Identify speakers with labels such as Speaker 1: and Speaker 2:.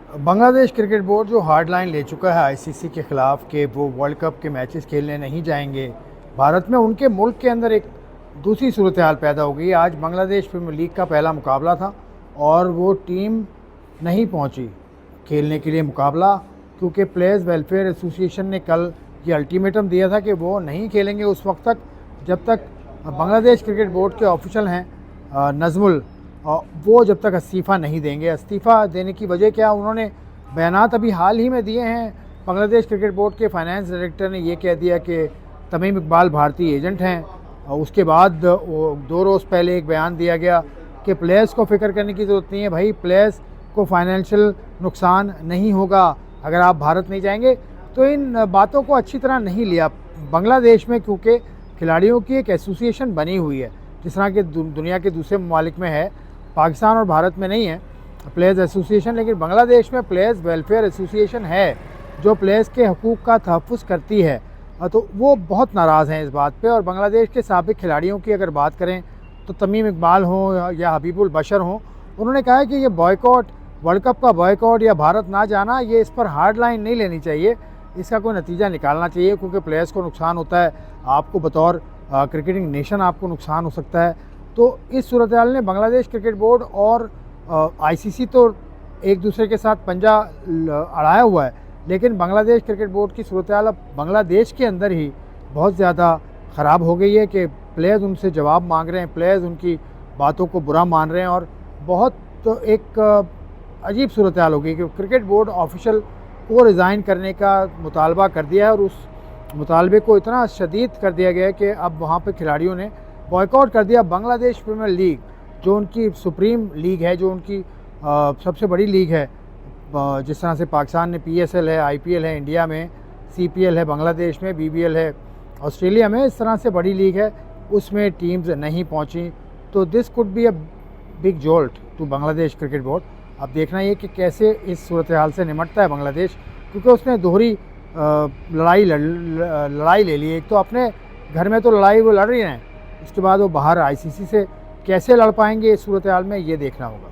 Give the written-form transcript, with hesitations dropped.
Speaker 1: Bangladesh cricket board जो hard line ले चुका है आईसीसी के ख़िलाफ़ कि वो वर्ल्ड कप के मैचेस खेलने नहीं जाएंगे भारत में, उनके मुल्क के अंदर एक दूसरी सूरत हाल पैदा हो गई। आज बांग्लादेश प्रीमियर लीग का पहला मुकाबला था और वो टीम नहीं पहुंची खेलने के लिए मुकाबला, क्योंकि प्लेयर्स वेलफेयर एसोसिएशन ने कल ये अल्टीमेटम दिया था कि वो नहीं खेलेंगे उस वक्त तक जब तक बांग्लादेश क्रिकेट बोर्ड के ऑफिशियल हैं नज़मुल, वो जब तक इस्तीफ़ा नहीं देंगे। इस्तीफ़ा देने की वजह क्या, उन्होंने बयानात अभी हाल ही में दिए हैं। बांग्लादेश क्रिकेट बोर्ड के फाइनेंस डायरेक्टर ने ये कह दिया कि तमीम इकबाल भारतीय एजेंट हैं। उसके बाद 2 रोज़ पहले एक बयान दिया गया कि प्लेयर्स को फ़िक्र करने की ज़रूरत नहीं है भाई, प्लेयर्स को फाइनेंशियल नुकसान नहीं होगा अगर आप भारत नहीं जाएंगे। तो इन बातों को अच्छी तरह नहीं लिया बांग्लादेश में, क्योंकि खिलाड़ियों की एक एसोसिएशन बनी हुई है जिस तरह के दुनिया के दूसरे ममालिक में है। पाकिस्तान और भारत में नहीं है प्लेयर्स एसोसिएशन, लेकिन बांग्लादेश में प्लेयर्स वेलफेयर एसोसिएशन है जो प्लेयर्स के हकूक़ का तहफ़्फ़ुज़ करती है। तो वो बहुत नाराज़ हैं इस बात पे। और बांग्लादेश के साबिक़ खिलाड़ियों की अगर बात करें तो तमीम इकबाल हों या हबीबुल बशर हों, उन्होंने कहा है कि ये बॉयकॉट, वर्ल्ड कप का बॉयकॉट या भारत ना जाना, ये इस पर हार्ड लाइन नहीं लेनी चाहिए, इसका कोई नतीजा निकालना चाहिए, क्योंकि प्लेयर्स को नुकसान होता है, आपको बतौर क्रिकेटिंग नेशन आपको नुकसान हो सकता है। तो इस सूरत हाल ने बांग्लादेश क्रिकेट बोर्ड और आईसीसी तो एक दूसरे के साथ पंजा अड़ाया हुआ है, लेकिन बांग्लादेश क्रिकेट बोर्ड की सूरत हाल अब बांग्लादेश के अंदर ही बहुत ज़्यादा ख़राब हो गई है कि प्लेयर्स उनसे जवाब मांग रहे हैं, प्लेयर्स उनकी बातों को बुरा मान रहे हैं और बहुत एक अजीब सूरत हाल हो गई कि क्रिकेट बोर्ड ऑफिशियल को रिज़ाइन करने का मुतालबा कर दिया है और उस मुतालबे को इतना शदीद कर दिया गया है कि अब वहाँ पर खिलाड़ियों ने बॉयकॉट कर दिया। बांग्लादेश प्रीमियर लीग जो उनकी सुप्रीम लीग है, जो उनकी सबसे बड़ी लीग है, जिस तरह से पाकिस्तान में पीएसएल है, आईपीएल है, इंडिया में सीपीएल है, बांग्लादेश में बीबीएल है, ऑस्ट्रेलिया में इस तरह से बड़ी लीग है, उसमें टीम्स नहीं पहुंची। तो this could be a big jolt to Bangladesh cricket board. अब देखना ये कि कैसे इस सूरत हाल से निमटता है बांग्लादेश, क्योंकि उसने दोहरी लड़ाई ले ली। एक तो अपने घर में तो लड़ाई वो लड़ रही हैं, उसके बाद वो बाहर आईसीसी से कैसे लड़ पाएंगे इस सूरत हाल में, ये देखना होगा।